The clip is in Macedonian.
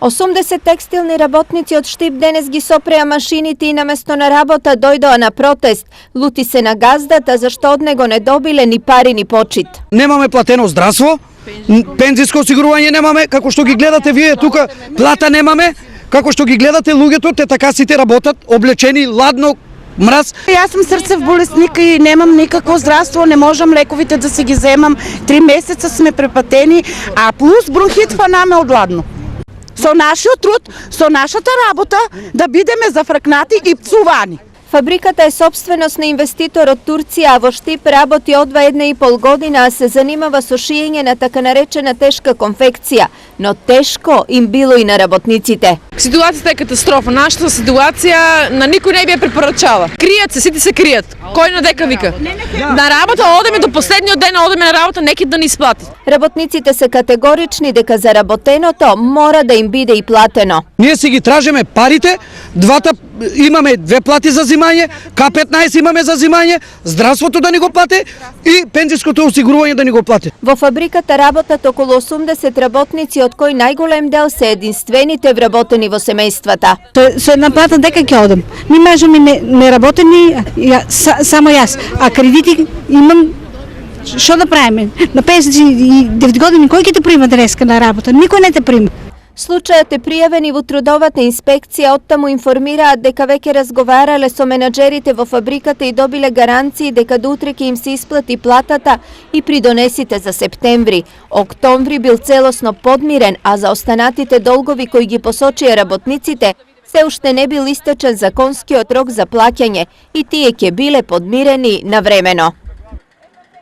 80 текстилни работници од Штип денес ги сопреа машините и наместо на работа дојдоа на протест. Лути се на газдата зашто од него не добиле ни пари ни почит. Немаме платено здравство, пензиско осигурување немаме, како што ги гледате вие тука, плата немаме, како што ги гледате луѓето, те така сите работат, облечени ладно, мраз. Јас сум срцев болесник и немам никакво здравство, не можам лековите да се ги земам. 3 месеца сме препатени, а плюс бронхит фанаме од ладно. Со нашиот труд, со нашата работа да бидеме зафркнати и псувани. Фабриката е собственост на инвеститор од Турција, а во Штип работи одва 1,5 година, а се занимава со шиење на така наречена тешка конфекција. Но тешко им било и на работниците. Ситуацијата е катастрофа. Нашата ситуација на никој не би ја препорачала. Кријат се, сите се кријат. Кој на дека вика? На работа одеме до последниот ден, одеме на работа, неки да ни исплатат. Работниците се категорични дека заработеното мора да им биде и платено. Ние си ги тражиме парите, имаме 2 плати за зимање, К15 имаме за зимање, здравството да ни го плате и пензиското осигурување да ни го плате. Во фабриката работат околу 80 работници, од кои најголем дел се единствените вработени во семејствата. Со една плата дека ќе одам. Ми мажо ми не работени, само јас, а кредити имам. Што да правиме? На 59 години кој ќе те прима денеска на работа? Никој не те прима. Случајот е пријавен и во трудовата инспекција, оттаму информираат дека веќе разговарале со менаџерите во фабриката и добиле гаранции дека до утре ќе им се исплати платата и придонесите за септември. Октомври бил целосно подмирен, а за останатите долгови кои ги посочија работниците, се уште не бил истечен законскиот рок за плаќање и тие ќе биле подмирени навремено.